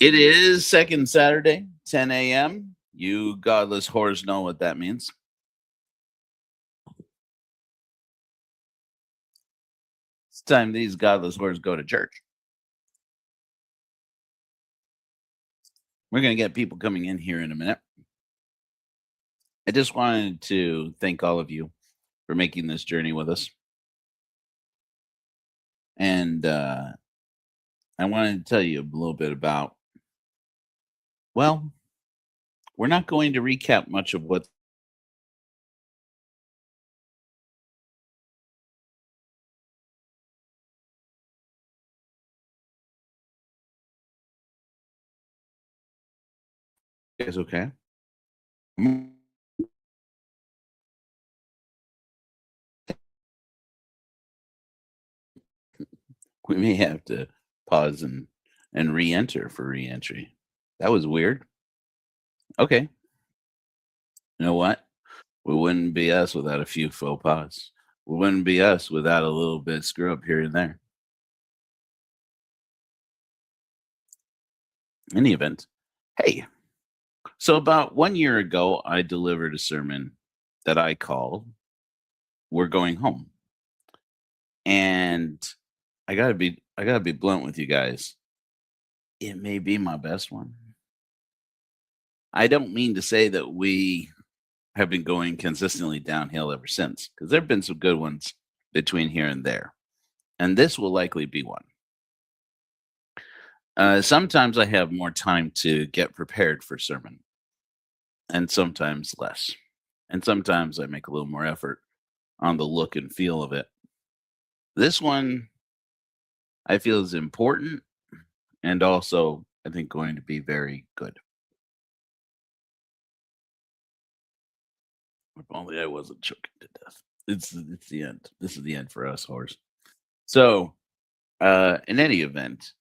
It is second Saturday, 10 a.m. You godless whores know what that means. It's time these godless whores go to church. We're going to get people coming in here in a minute. I just wanted to thank all of you for making this journey with us. And I wanted to tell you a little bit about, well, we're not going to recap much of what is okay. We may have to pause and re-enter for re-entry. That was weird. Okay. You know what? We wouldn't be us without a few faux pas. We wouldn't be us without a little bit screw up here and there. In any event, hey, so about 1 year ago, I delivered a sermon that I called "We're Going Home," and I gotta be blunt with you guys. It may be my best one. I don't mean to say that we have been going consistently downhill ever since, because there have been some good ones between here and there, and this will likely be one. Sometimes I have more time to get prepared for sermon, and sometimes less. And sometimes I make a little more effort on the look and feel of it. This one I feel is important and also I think going to be very good. If only I wasn't choking to death. It's the end. This is the end for us, horse. So, in any event,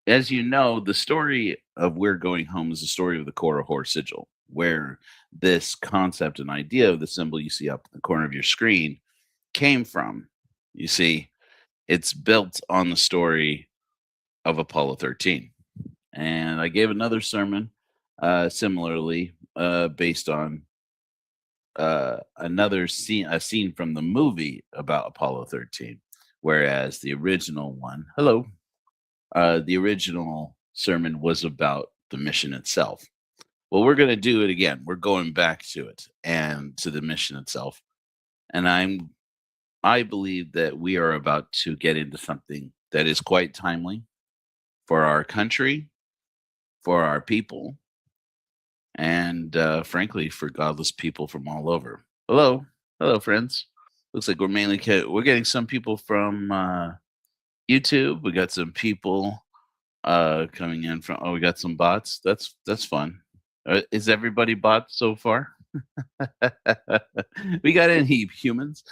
as you know, the story of We're Going Home is the story of the Korihor sigil, where this concept and idea of the symbol you see up in the corner of your screen came from. You see, it's built on the story of Apollo 13. And I gave another sermon similarly based on another scene, a scene from the movie about Apollo 13, whereas the original one, hello, the original sermon was about the mission itself. Well, we're going to do it again. We're going back to it and to the mission itself. And I believe that we are about to get into something that is quite timely for our country, for our people, and frankly, for godless people from all over. Hello, hello, friends. Looks like we're getting some people from YouTube. We got some people coming in from. Oh, we got some bots. That's fun. Is everybody bots so far? We got any humans?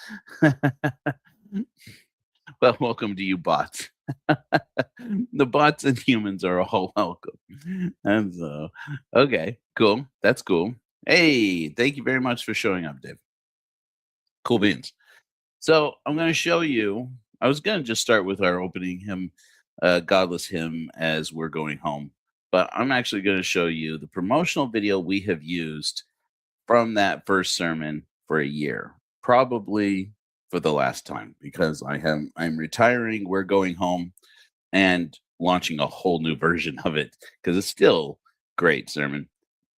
Well, welcome to you bots. The bots and humans are all welcome. And so, okay, cool. That's cool. Hey, thank you very much for showing up, Dave. Cool beans. So I'm going to show you. I was going to just start with our opening hymn, Godless hymn, as we're going home. But I'm actually going to show you the promotional video we have used from that first sermon for a year, probably for the last time, because I'm retiring. We're going home and launching a whole new version of it because it's still great sermon,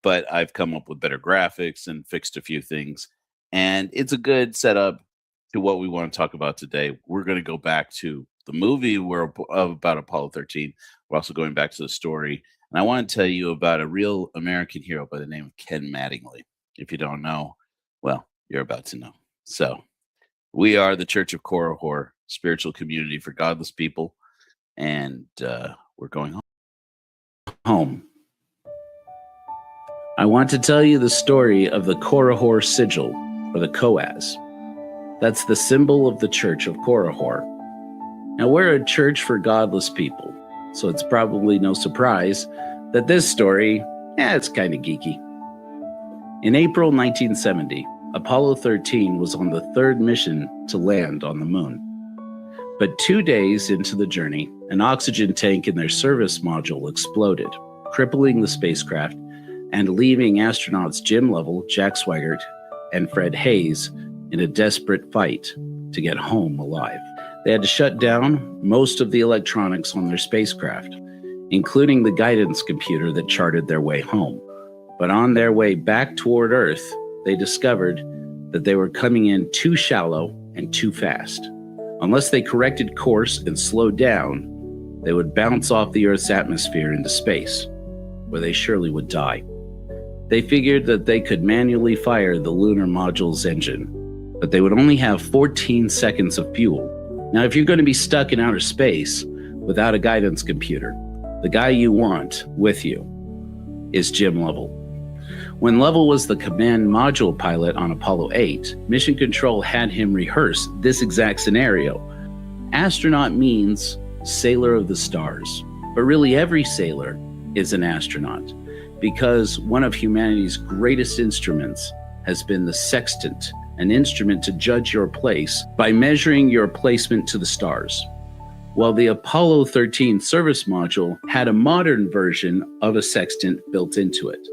but I've come up with better graphics and fixed a few things, and it's a good setup to what we want to talk about today. We're going to go back to the movie about Apollo 13. We're also going back to the story, and I want to tell you about a real American hero by the name of Ken Mattingly. If you don't know, well, you're about to know. So, we are the Church of Korihor, spiritual community for godless people, and we're going home. I want to tell you the story of the Korihor sigil, or the Koaz. That's the symbol of the Church of Korihor. Now, we're a church for godless people, so it's probably no surprise that this story, it's kind of geeky. In April 1970, Apollo 13 was on the third mission to land on the moon. But 2 days into the journey, an oxygen tank in their service module exploded, crippling the spacecraft and leaving astronauts Jim Lovell, Jack Swigert, and Fred Hayes in a desperate fight to get home alive. They had to shut down most of the electronics on their spacecraft, including the guidance computer that charted their way home. But on their way back toward Earth, they discovered that they were coming in too shallow and too fast. Unless they corrected course and slowed down, they would bounce off the Earth's atmosphere into space, where they surely would die. They figured that they could manually fire the lunar module's engine, but they would only have 14 seconds of fuel. Now, if you're going to be stuck in outer space without a guidance computer, the guy you want with you is Jim Lovell. When Lovell was the command module pilot on Apollo 8, Mission Control had him rehearse this exact scenario. Astronaut means sailor of the stars, but really every sailor is an astronaut, because one of humanity's greatest instruments has been the sextant, an instrument to judge your place by measuring your placement to the stars. Well, the Apollo 13 service module had a modern version of a sextant built into it.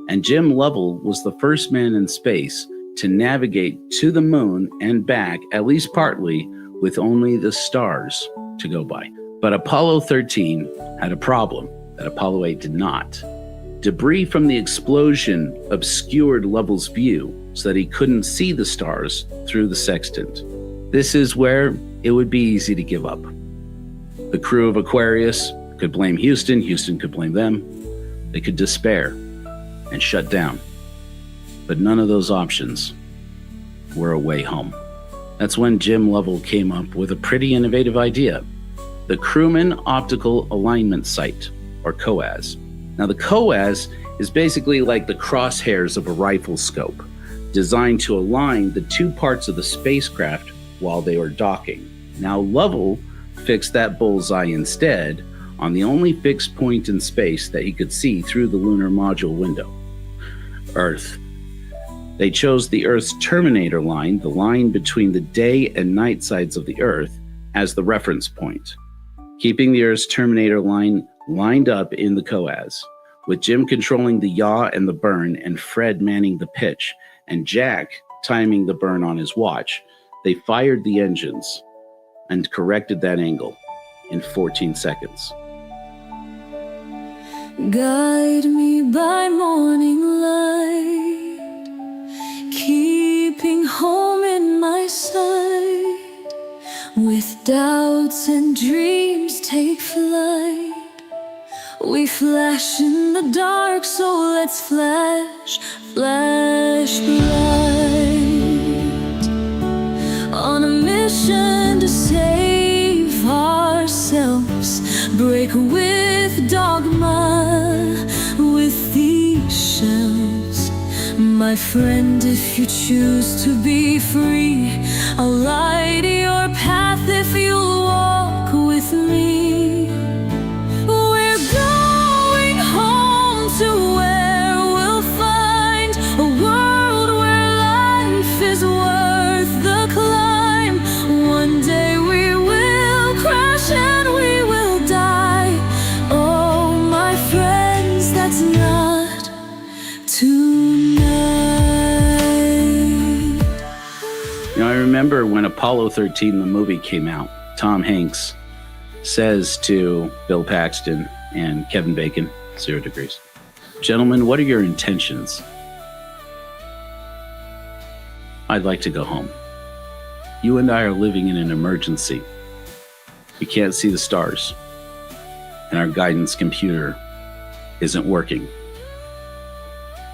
And Jim Lovell was the first man in space to navigate to the moon and back, at least partly, with only the stars to go by. But Apollo 13 had a problem that Apollo 8 did not. Debris from the explosion obscured Lovell's view so that he couldn't see the stars through the sextant. This is where it would be easy to give up. The crew of Aquarius could blame Houston, Houston could blame them. They could despair and shut down. But none of those options were a way home. That's when Jim Lovell came up with a pretty innovative idea, the Crewman Optical Alignment Sight, or COAS. Now, the COAS is basically like the crosshairs of a rifle scope, designed to align the two parts of the spacecraft while they were docking. Now, Lovell fixed that bullseye instead on the only fixed point in space that he could see through the lunar module window, Earth. They chose the Earth's terminator line, the line between the day and night sides of the Earth, as the reference point, keeping the Earth's terminator line lined up in the COAS, with Jim controlling the yaw and the burn and Fred manning the pitch, and Jack timing the burn on his watch. They fired the engines and corrected that angle in 14 seconds. Guide me by morning light, keeping home in my sight. With doubts and dreams take flight. We flash in the dark, so let's flash, flash bright. On a mission to save ourselves, break with dogma, with these shells. My friend, if you choose to be free, I'll light your path if you'll walk with me. I remember when Apollo 13, the movie, came out, Tom Hanks says to Bill Paxton and Kevin Bacon, 0 Degrees, "Gentlemen, what are your intentions?" "I'd like to go home. You and I are living in an emergency. We can't see the stars, and our guidance computer isn't working.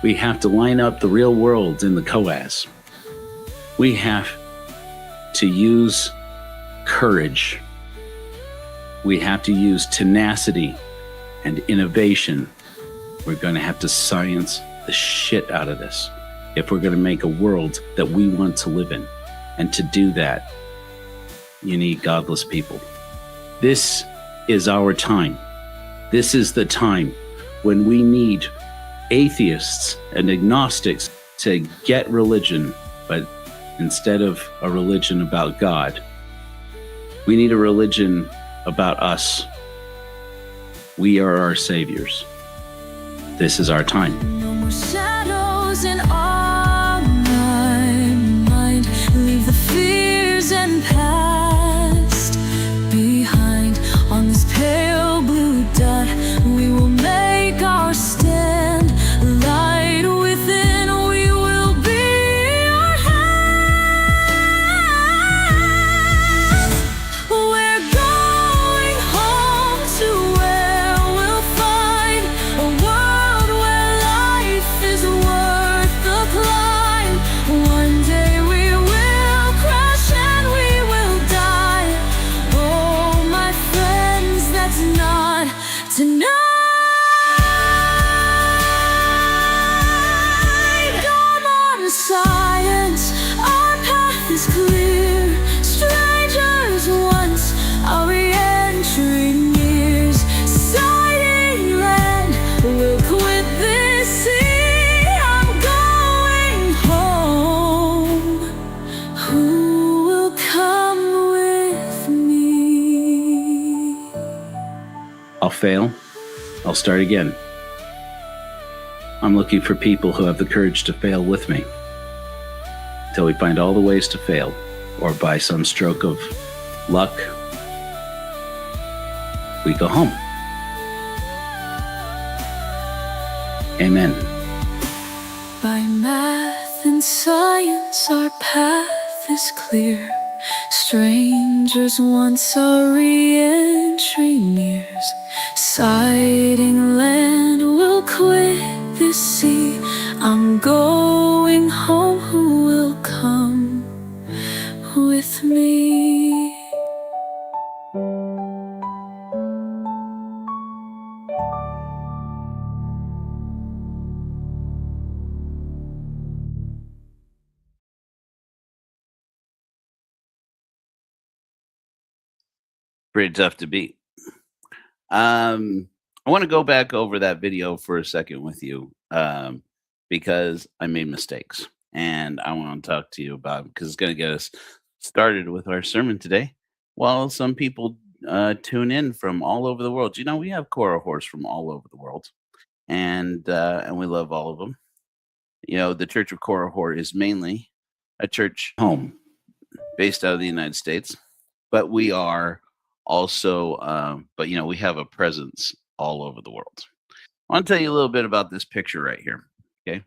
We have to line up the real world in the COAS. We have to use courage. We have to use tenacity and innovation. We're going to have to science the shit out of this if we're going to make a world that we want to live in. And to do that, you need godless people. This is our time. This is the time when we need atheists and agnostics to get religion, but instead of a religion about God, We need a religion about us. We are our saviors. This is our time. No more shadows in our mind. Leave the fears and past behind. On this pale blue dot, we will make our stand. Light within, we will be our hands. We're going home to where we'll find a world where life is worth the climb. One day we will crash and we will die. Oh, my friends, that's not tonight. Come on, science, our path is clear. Strangers once, our re-entry nears. Sighting land, we'll quit this sea. I'm going home. Who will come with me? I'll fail. I'll start again. I'm looking for people who have the courage to fail with me. Till we find all the ways to fail, or by some stroke of luck, we go home. Amen. By math and science, our path is clear. Strangers once, our re-entry nears. Sighting land, we'll quit this sea. I'm going home. Who will come with me? Pretty tough to beat. I want to go back over that video for a second with you, because I made mistakes, and I want to talk to you about because it's going to get us started with our sermon today. Well, some people tune in from all over the world. You know, we have cohorts from all over the world, and we love all of them. You know, the Church of Korahor is mainly a church Home. based out of the United States, but we are also, but you know, we have a presence all over the world. I want to tell you a little bit about this picture right here. Okay.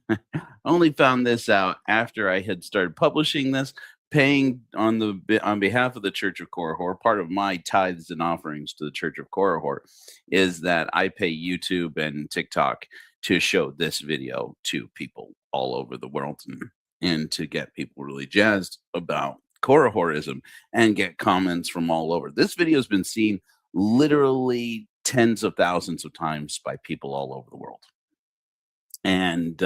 I only found this out after I had started publishing this, paying on behalf of the Church of Korahor. Part of my tithes and offerings to the Church of Korahor is that I pay YouTube and TikTok to show this video to people all over the world, and to get people really jazzed about Korahorism and get comments from all over. This video has been seen literally tens of thousands of times by people all over the world. And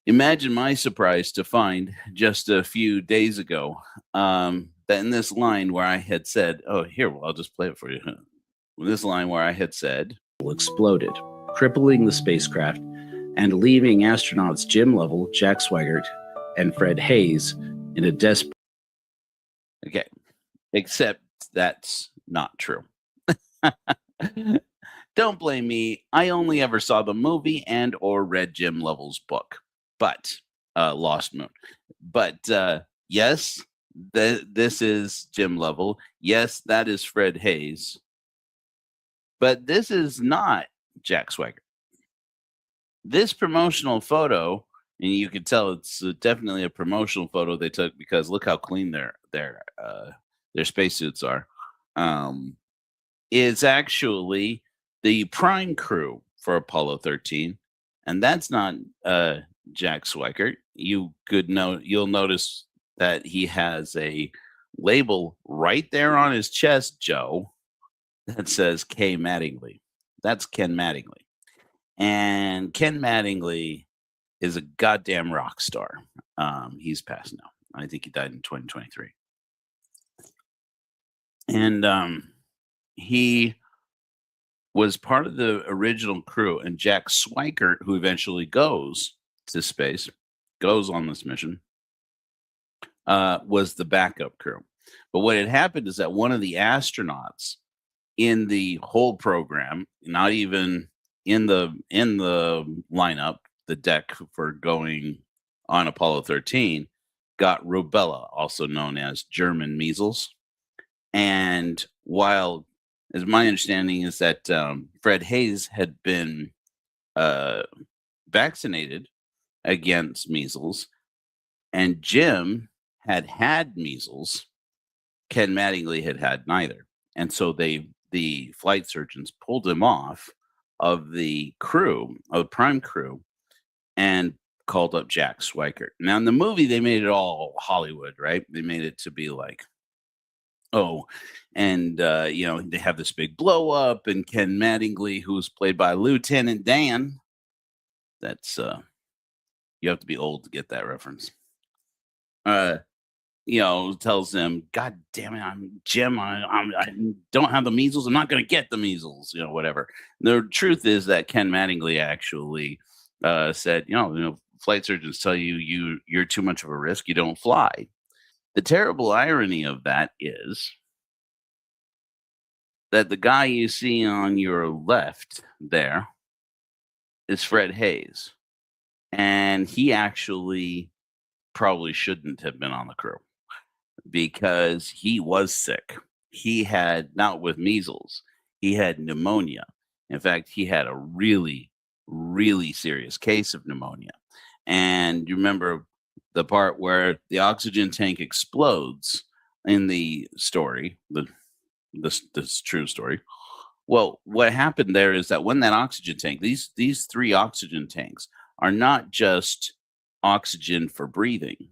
imagine my surprise to find just a few days ago that in this line where I had said, oh, here, well, I'll just play it for you. This line where I had said, exploded, crippling the spacecraft and leaving astronauts Jim Lovell, Jack Swigert, and Fred Hayes in a desperate... Okay, except that's not true. Don't blame me. I only ever saw the movie and or read Jim Lovell's book, but Lost Moon. But yes, this is Jim Lovell. Yes, that is Fred Hayes. But this is not Jack Swigert. This promotional photo, and you can tell it's definitely a promotional photo they took because look how clean their spacesuits are. Is actually the prime crew for Apollo 13, and that's not Jack Swigert. You'll notice that he has a label right there on his chest, Joe, that says K. Mattingly. That's Ken Mattingly. And Ken Mattingly is a goddamn rock star. He's passed now. I think he died in 2023. And he was part of the original crew. And Jack Swigert, who eventually goes to space, goes on this mission, was the backup crew. But what had happened is that one of the astronauts in the whole program, not even in the lineup, the deck for going on Apollo 13, got rubella, also known as German measles. And while, as my understanding is that Fred Hayes had been uh, vaccinated against measles, and Jim had had measles, Ken Mattingly had neither. And so the flight surgeons pulled him off of the crew, of the prime crew, and called up Jack Swikert. Now in the movie, they made it all Hollywood, right? They made it to be like, oh, and they have this big blow up, and Ken Mattingly, who's played by Lieutenant Dan. That's you have to be old to get that reference. Tells them, God damn it, I'm Jim. I don't have the measles. I'm not going to get the measles, whatever. The truth is that Ken Mattingly actually said, flight surgeons tell you're too much of a risk. You don't fly. The terrible irony of that is that the guy you see on your left there is Fred Hayes. And he actually probably shouldn't have been on the crew, because he was sick. He had, not with measles, he had pneumonia. In fact, he had a really, really serious case of pneumonia. And you remember the part where the oxygen tank explodes in the story, this true story. Well, what happened there is that when that oxygen tank, these three oxygen tanks are not just oxygen for breathing.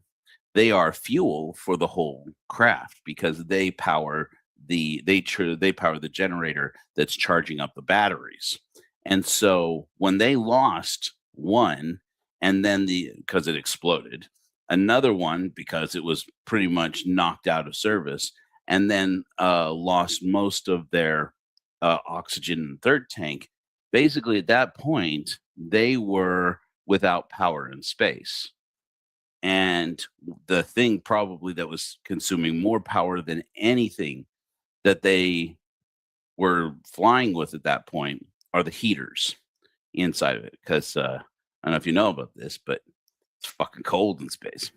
They are fuel for the whole craft, because they power they power the generator that's charging up the batteries. And so when they lost one, and then because it exploded, another one because it was pretty much knocked out of service, and then lost most of their oxygen in the third tank, basically at that point they were without power in space. And the thing probably that was consuming more power than anything that they were flying with at that point are the heaters inside of it. Because I don't know if you know about this, but it's fucking cold in space.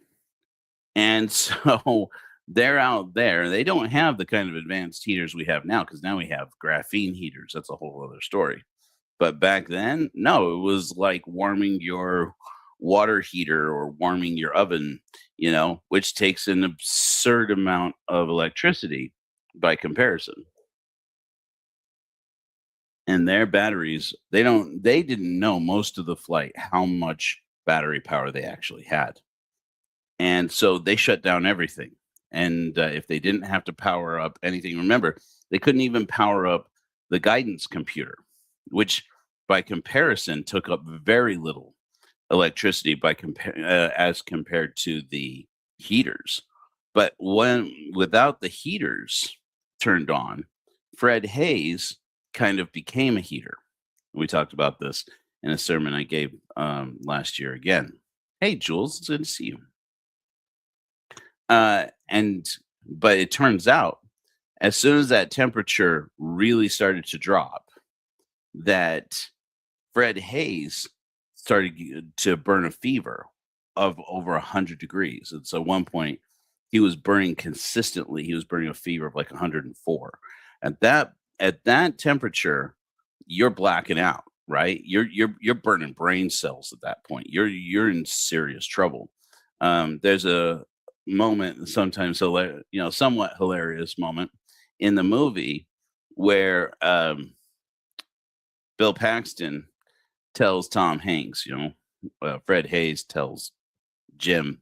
And so they're out there. They don't have the kind of advanced heaters we have now, because now we have graphene heaters. That's a whole other story. But back then, no, it was like warming your water heater or warming your oven, which takes an absurd amount of electricity by comparison. And their batteries, they didn't know most of the flight how much battery power they actually had. And so they shut down everything. And if they didn't have to power up anything, remember, they couldn't even power up the guidance computer, which by comparison took up very little electricity as compared to the heaters. But without the heaters turned on, Fred Hayes kind of became a heater. We talked about this in a sermon I gave last year again. Hey, Jules, it's good to see you. But it turns out, as soon as that temperature really started to drop, that Fred Hayes started to burn a fever of over 100 degrees. And so at one point, he was burning consistently. He was burning a fever of like 104. At that temperature, you're blacking out, right? You're burning brain cells at that point. You're in serious trouble. There's a moment, sometimes somewhat hilarious moment in the movie where Bill Paxton tells Tom Hanks, Fred Hayes tells Jim,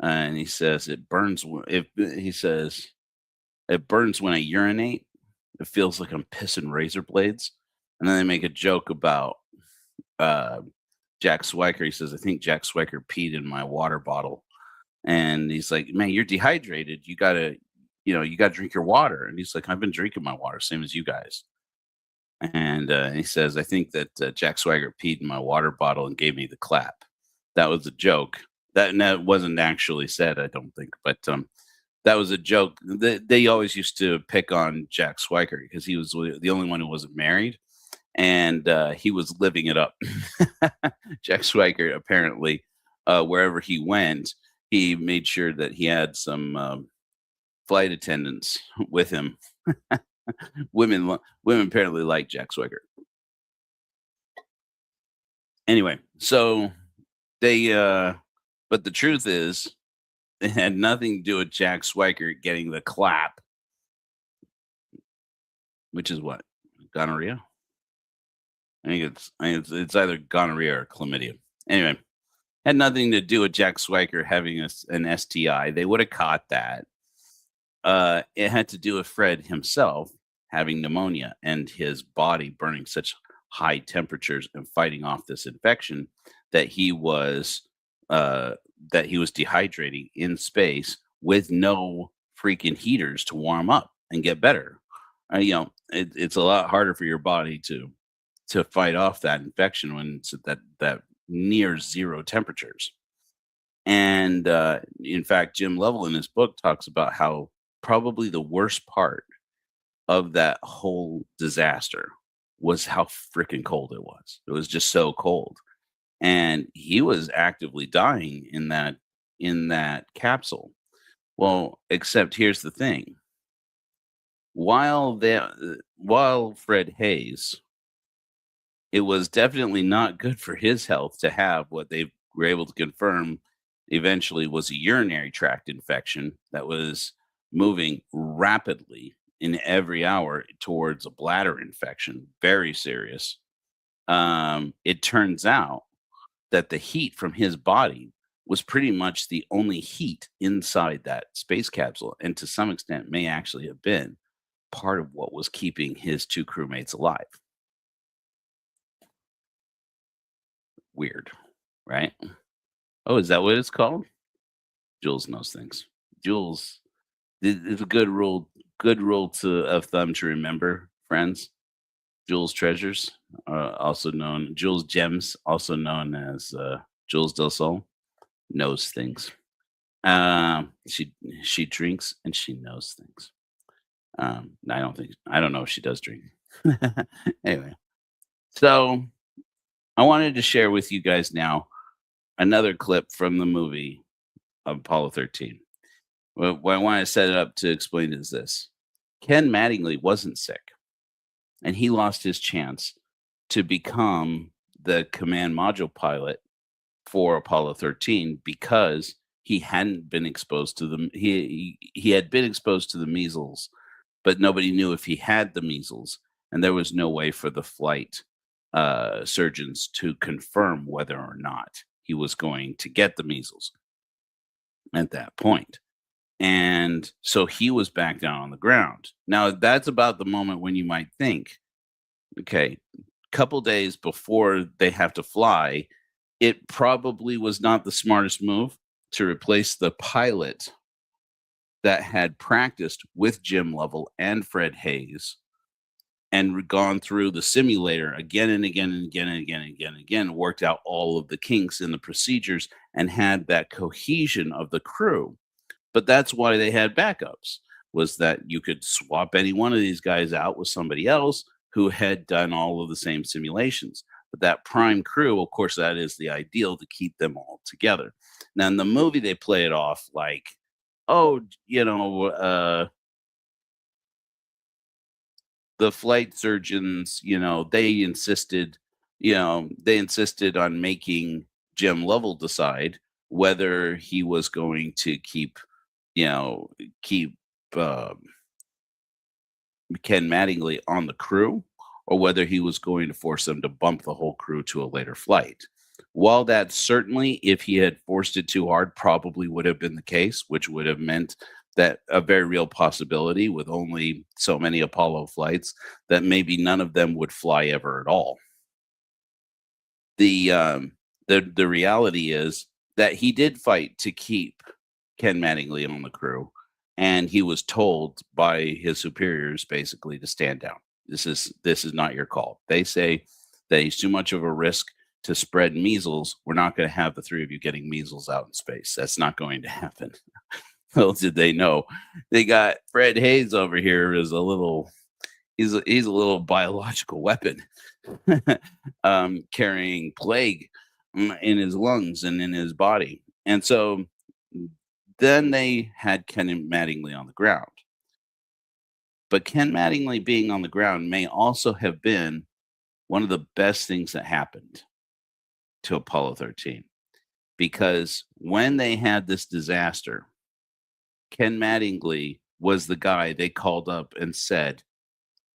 and he says it burns. It burns when I urinate. It feels like I'm pissing razor blades. And then they make a joke about Jack Swiker. He says, I think Jack Swiker peed in my water bottle. And he's like, man, you're dehydrated. You gotta drink your water. And he's like, I've been drinking my water, same as you guys. And he says, I think that Jack Swagger peed in my water bottle and gave me the clap. That was a joke. That wasn't actually said, I don't think. But That was a joke. They always used to pick on Jack Swigert because he was the only one who wasn't married, and he was living it up. Jack Swigert apparently, wherever he went, he made sure that he had some flight attendants with him. Women apparently like Jack Swigert. Anyway, so they but the truth is it had nothing to do with Jack Swigert getting the clap, which is what? Gonorrhea? I think it's either gonorrhea or chlamydia. Anyway, had nothing to do with Jack Swigert having an STI. They would have caught that. It had to do with Fred himself having pneumonia and his body burning such high temperatures and fighting off this infection that he was dehydrating in space with no freaking heaters to warm up and get better. It's a lot harder for your body to fight off that infection when it's at that near zero temperatures. And in fact, Jim Lovell in his book talks about how probably the worst part of that whole disaster was how freaking cold it was. It was just so cold. And he was actively dying in that capsule. Well, except here's the thing. While Fred Hayes, it was definitely not good for his health to have what they were able to confirm eventually was a urinary tract infection that was moving rapidly in every hour towards a bladder infection, very serious. It turns out that the heat from his body was pretty much the only heat inside that space capsule, and to some extent may actually have been part of what was keeping his two crewmates alive. Weird, right? Oh, is that what it's called? Jules knows things. Jules, it's a good rule of thumb to remember, friends. Jules Treasures, also known Jules Gems, also known as Jules Del Sol, knows things. She drinks and she knows things. I don't know if she does drink. Anyway, so I wanted to share with you guys now another clip from the movie of Apollo 13. What I want to set it up to explain is this. Ken Mattingly wasn't sick, and he lost his chance to become the command module pilot for Apollo 13 because he hadn't been exposed to them. He had been exposed to the measles, but nobody knew if he had the measles, and there was no way for the flight surgeons to confirm whether or not he was going to get the measles at that point. And so he was back down on the ground. Now, that's about the moment when you might think, okay, couple days before they have to fly, it probably was not the smartest move to replace the pilot that had practiced with Jim Lovell and Fred Hayes and gone through the simulator again and again and again and again and again and again, worked out all of the kinks in the procedures and had that cohesion of the crew. But that's why they had backups, was that you could swap any one of these guys out with somebody else who had done all of the same simulations. But that prime crew, of course, that is the ideal to keep them all together. Now, in the movie, they play it off like, oh, the flight surgeons, they insisted on making Jim Lovell decide whether he was going to keep Ken Mattingly on the crew, or whether he was going to force them to bump the whole crew to a later flight. While that certainly, if he had forced it too hard, probably would have been the case, which would have meant that a very real possibility with only so many Apollo flights that maybe none of them would fly ever at all. The reality is that he did fight to keep Ken Mattingly on the crew, and he was told by his superiors basically to stand down. This is not your call. They say that he's too much of a risk to spread measles. We're not going to have the three of you getting measles out in space. That's not going to happen. Little did they know, they got Fred Hayes over here as a little. He's a little biological weapon, carrying plague in his lungs and in his body. And so then they had Ken Mattingly on the ground. But Ken Mattingly being on the ground may also have been one of the best things that happened to Apollo 13, because when they had this disaster, Ken Mattingly was the guy they called up and said,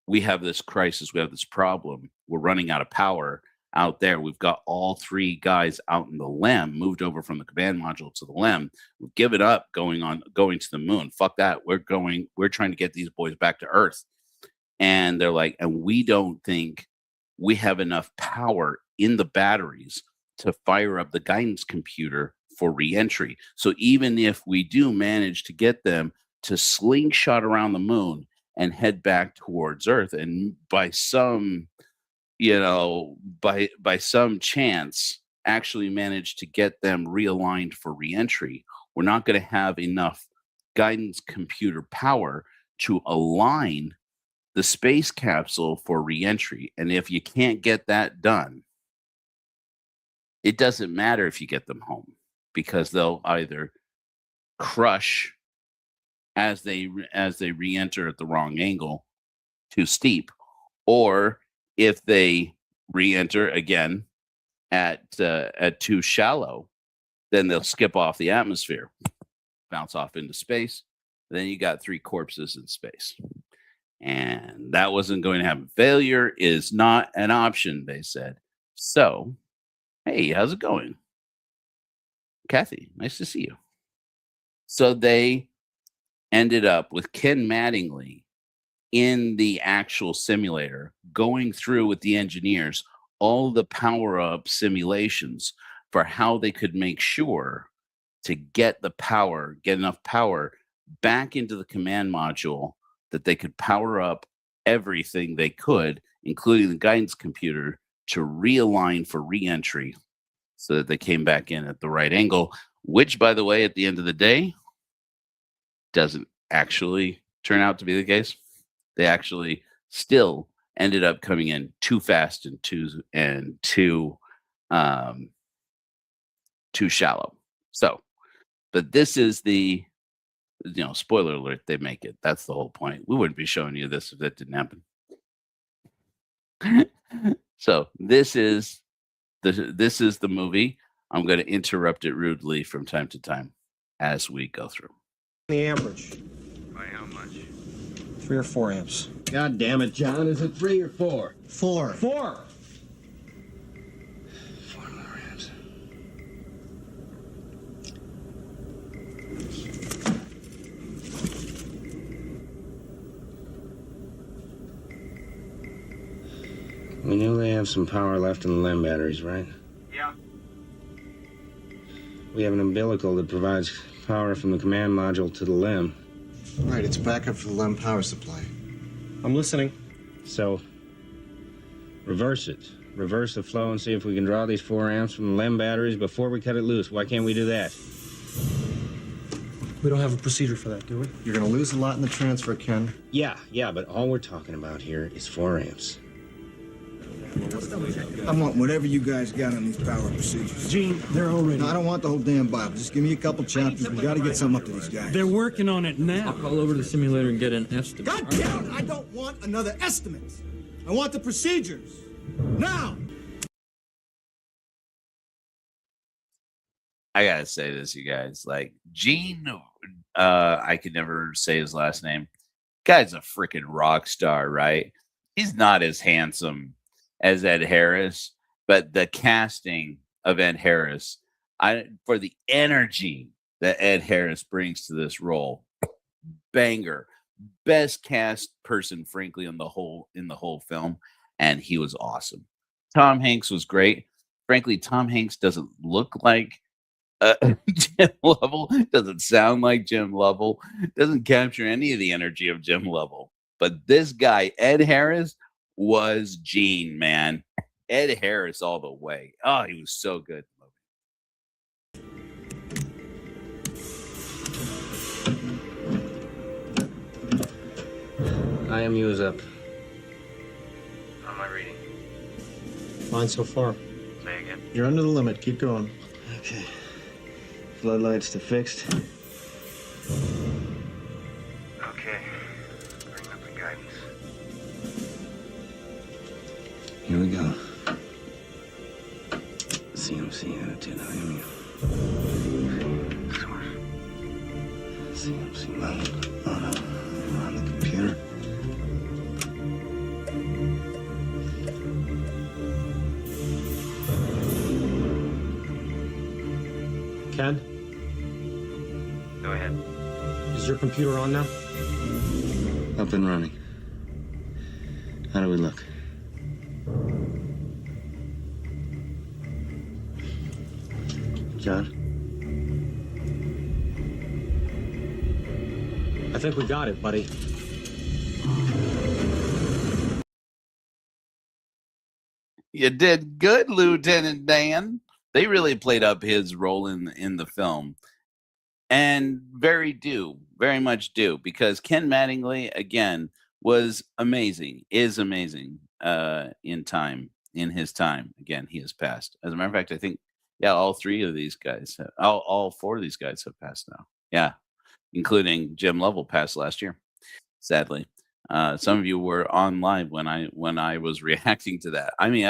we have this crisis, we have this problem, we're running out of power out there. We've got all three guys out in the LEM, moved over from the command module to the LEM. We've given up going to the moon. Fuck that. We're trying to get these boys back to Earth. And they're like, and we don't think we have enough power in the batteries to fire up the guidance computer for reentry. So even if we do manage to get them to slingshot around the moon and head back towards Earth, and by some by some chance actually manage to get them realigned for reentry, we're not going to have enough guidance computer power to align the space capsule for reentry. And if you can't get that done, it doesn't matter if you get them home, because they'll either crush as they re-enter at the wrong angle, too steep, or if they re-enter again at too shallow, then they'll skip off the atmosphere, bounce off into space. Then you got three corpses in space. And that wasn't going to happen. Failure is not an option, they said. So, hey, how's it going? Kathy, nice to see you. So they ended up with Ken Mattingly in the actual simulator, going through with the engineers all the power-up simulations for how they could make sure to get enough power back into the command module that they could power up everything they could, including the guidance computer, to realign for reentry so that they came back in at the right angle, which, by the way, at the end of the day, doesn't actually turn out to be the case. They actually still ended up coming in too fast and too shallow. So, but this is the, spoiler alert, they make it. That's the whole point. We wouldn't be showing you this if that didn't happen. So this is the movie. I'm going to interrupt it rudely from time to time as we go through. The amperage. By how much? 3 or 4 amps. God damn it, John. Is it 3 or 4? 4. 4 more amps. We know they have some power left in the LEM batteries, right? Yeah. We have an umbilical that provides power from the command module to the LEM. Right, it's backup for the LEM power supply. I'm listening. So, reverse it. Reverse the flow and see if we can draw these 4 amps from the LEM batteries before we cut it loose. Why can't we do that? We don't have a procedure for that, do we? You're gonna lose a lot in the transfer, Ken. Yeah, but all we're talking about here is 4 amps. I want whatever you guys got on these power procedures. Gene, they're already... No, I don't want the whole damn Bible. Just give me a couple chapters. We gotta get something up to these guys. They're working on it now. I'll call over to the simulator and get an estimate. God damn it! I don't want another estimate. I want the procedures. Now! I gotta say this, you guys. Like, Gene, I could never say his last name. Guy's a freaking rock star, right? He's not as handsome as Ed Harris, but the casting of Ed Harris, for the energy that Ed Harris brings to this role, banger, best cast person, frankly, in the whole film, and he was awesome. Tom Hanks was great. Frankly, Tom Hanks doesn't look like Jim Lovell, doesn't sound like Jim Lovell, doesn't capture any of the energy of Jim Lovell. But this guy, Ed Harris, was Gene, man. Ed Harris all the way. Oh, he was so good. IMU is up. How am I reading? Fine so far. Say again. You're under the limit. Keep going. Okay. Floodlights to fixed. Okay. Bring up the guidance. Here we go. CMC attitude IMU. Source. CMC mode. Oh no. We're on the computer. Ken, Go ahead. is your computer on now? Up and running. How do we look? John? I think we got it, buddy. You did good, Lieutenant Dan. They really played up his role in the film, and very much do, because Ken Mattingly again was amazing, is amazing in his time. Again, he has passed. As a matter of fact, I think all three of these guys, all four of these guys have passed now. Yeah, including Jim Lovell passed last year, sadly. Some of you were on live when I was reacting to that. I mean,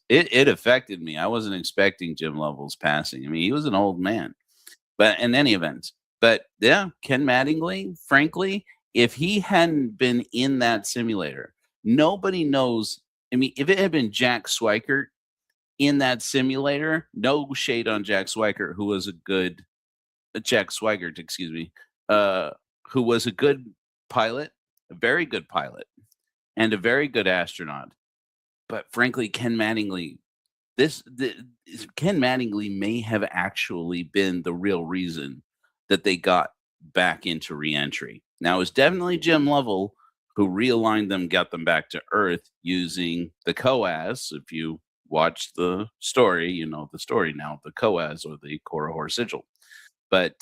it affected me. I wasn't expecting Jim Lovell's passing. I mean, he was an old man, but in any event, yeah, Ken Mattingly, frankly, if he hadn't been in that simulator, nobody knows. I mean, if it had been Jack Swikert in that simulator, no shade on Jack Swikert, who was a good Jack Swigert, excuse me, who was a good pilot, a very good pilot, and a very good astronaut. But frankly, Ken Mattingly may have actually been the real reason that they got back into reentry. Now, it was definitely Jim Lovell who realigned them, got them back to Earth using the COAS. If you watch the story, you know the story now, the COAS, or the Corahor Sigil. But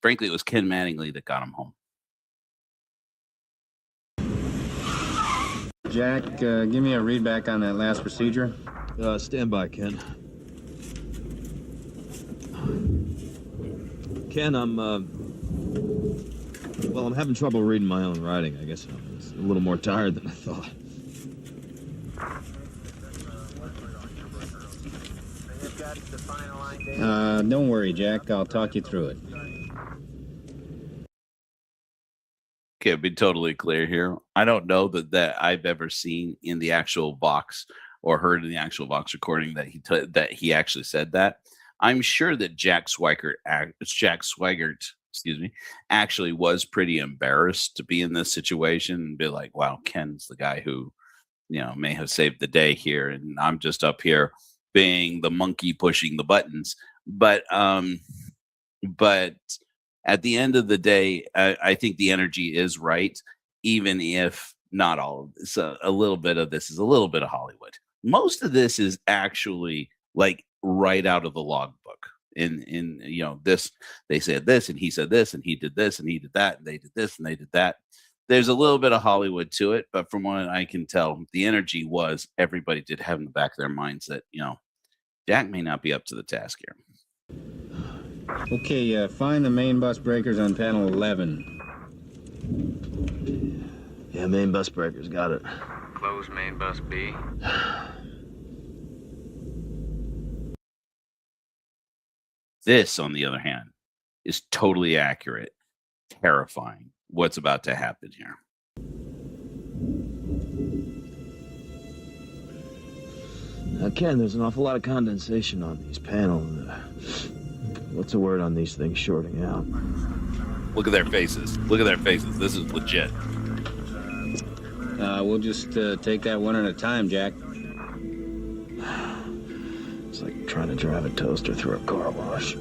frankly, it was Ken Mattingly that got him home. Jack, give me a read back on that last procedure. Stand by, Ken. Ken, I'm having trouble reading my own writing. I guess I'm a little more tired than I thought. Don't worry, Jack. I'll talk you through it. Okay, be totally clear here. I don't know that I've ever seen in the actual Vox or heard in the actual Vox recording that he actually said that. I'm sure that Jack Swigert, excuse me, actually was pretty embarrassed to be in this situation and be like, "Wow, Ken's the guy who, may have saved the day here, and I'm just up here being the monkey pushing the buttons." But at the end of the day, I think the energy is right, even if not all of this. A little bit of this is a little bit of Hollywood. Most of this is actually like right out of the logbook. In this, they said this, and he said this, and he did this, and he did that, and they did this, and they did that. There's a little bit of Hollywood to it, but from what I can tell, the energy was everybody did have in the back of their minds that Jack may not be up to the task here. Okay, find the main bus breakers on panel 11. Yeah, main bus breakers, got it. Close main bus B. This, on the other hand, is totally accurate, terrifying. What's about to happen here? Now, Ken, there's an awful lot of condensation on these panels. What's the word on these things shorting out? Look at their faces. Look at their faces. This is legit. We'll just take that one at a time, Jack. It's like trying to drive a toaster through a car wash.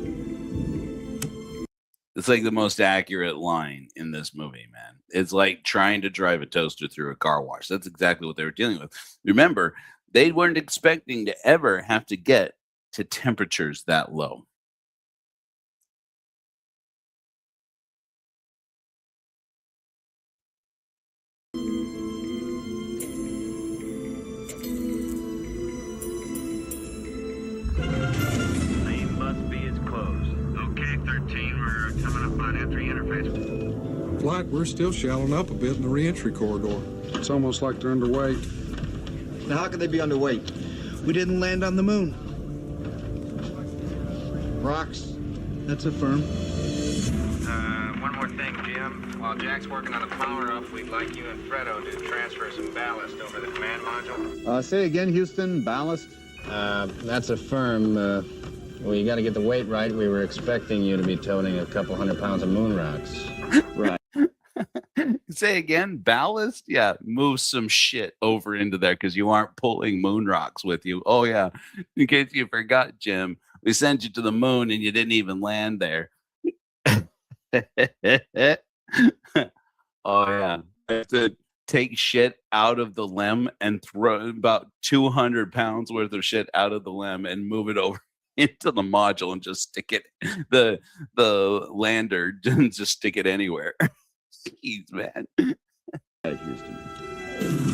It's like the most accurate line in this movie, man. It's like trying to drive a toaster through a car wash. That's exactly what they were dealing with. Remember, they weren't expecting to ever have to get to temperatures that low. on entry interface. Flight, we're still shallow up a bit in the re-entry corridor. It's almost like they're underweight. Now, how could they be underweight? We didn't land on the moon. Rocks. That's a firm. One more thing, Jim. While Jack's working on the power-up, we'd like you and Fredo to transfer some ballast over the command module. Say again, Houston, ballast. That's a firm. Well, you got to get the weight right. We were expecting you to be toting a couple 100 pounds of moon rocks. Right. Say again, ballast? Yeah, move some shit over into there because you aren't pulling moon rocks with you. Oh, yeah. In case you forgot, Jim, we sent you to the moon and you didn't even land there. Oh, yeah. I have to take shit out of the LEM and throw about 200 pounds worth of shit out of the LEM and move it over into the module and just stick it, the lander, and just stick it anywhere. Jeez, man. Right, Houston.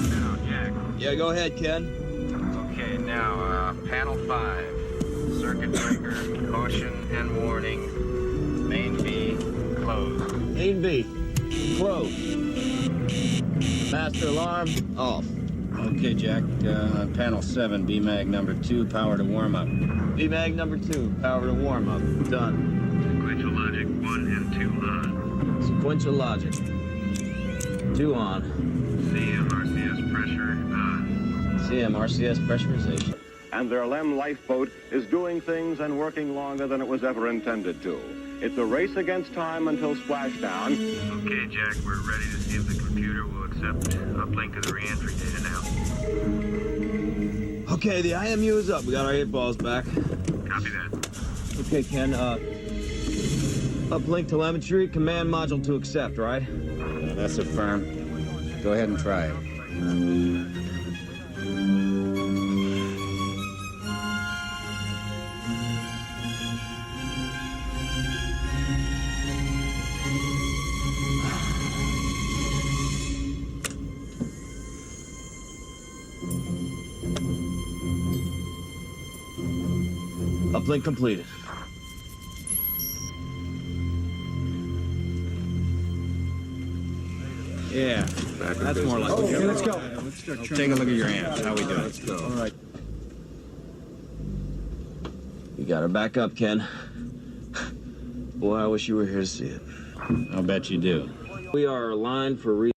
Now, Jack. Yeah, go ahead, Ken. Okay, now, panel 5. Circuit breaker, caution and warning. Main B, closed. Main B, closed. Master alarm, off. Okay, Jack. Panel 7, B-Mag number 2, power to warm-up. B-Mag number 2, power to warm up. Done. Sequential logic 1 and 2 on. Sequential logic. 2 on. CMRCS pressure on. CMRCS pressurization. And their LEM lifeboat is doing things and working longer than it was ever intended to. It's a race against time until splashdown. Okay, Jack, we're ready to see if the computer will accept uplink of the re-entry data now. Okay, the IMU is up. We got our 8 balls back. Copy that. Okay, Ken, uplink telemetry, command module to accept, right? That's a firm. Go ahead and try it. Uplink completed. Yeah, that's more like Okay, it. let's go. Take a look at your amps. How we doing? Let's go. All right. You got her back up, Ken. Boy, I wish you were here to see it. I'll bet you do. We are aligned for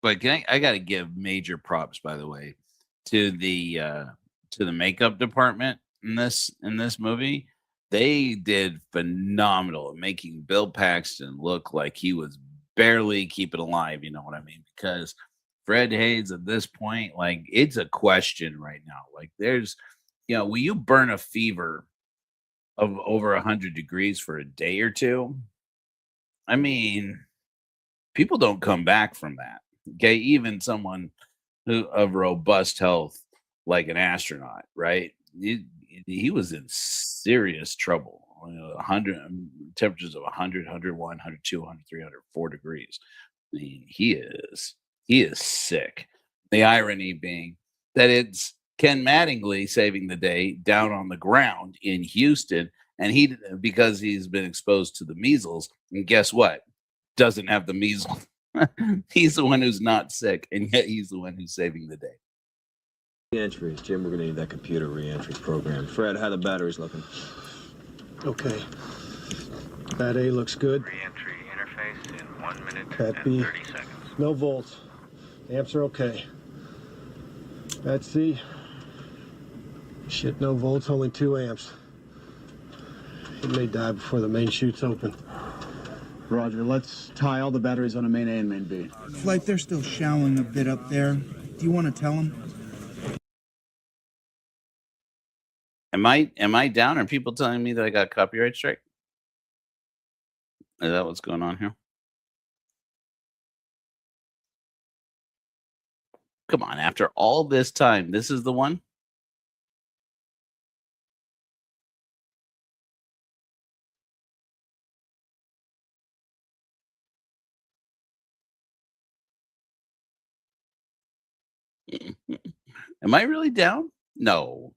But I got to give major props, by the way, to the makeup department in this movie. They did phenomenal at making Bill Paxton look like he was barely keeping alive. You know what I mean? Because Fred Hayes at this point, like, it's a question right now. Like, there's, will you burn a fever of over 100 degrees for a day or two? I mean, people don't come back from that. Okay, even someone who of robust health, like an astronaut, right? He was in serious trouble. 100 temperatures of 100, 101, 102, 103, 104 degrees. I mean, he is sick. The irony being that it's Ken Mattingly saving the day down on the ground in Houston, and because he's been exposed to the measles, and guess what? Doesn't have the measles. He's the one who's not sick, and yet he's the one who's saving the day. Re-entries. Jim, we're gonna need that computer re-entry program. Fred, how the batteries looking? Okay. That A looks good. Re-entry interface in 1 minute That and B. 30 seconds. No volts. Amps are okay. That C. Shit, no volts, only 2 amps. It may die before the main chute's open. Roger, let's tie all the batteries on a main A and main B. Flight, they're still shallowing a bit up there. Do you want to tell them? Am I down? Are people telling me that I got copyright strike? Is that what's going on here? Come on, after all this time, this is the one? Am I really down? No.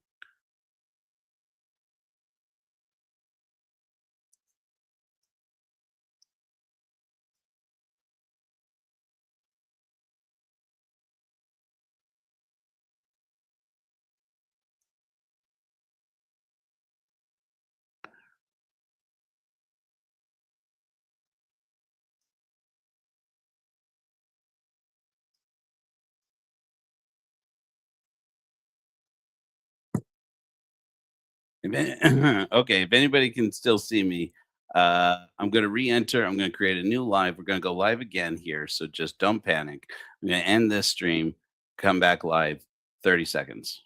Okay, if anybody can still see me, I'm going to re-enter. I'm going to create a new live. We're going to go live again here, so just don't panic. I'm going to end this stream, come back live, 30 seconds.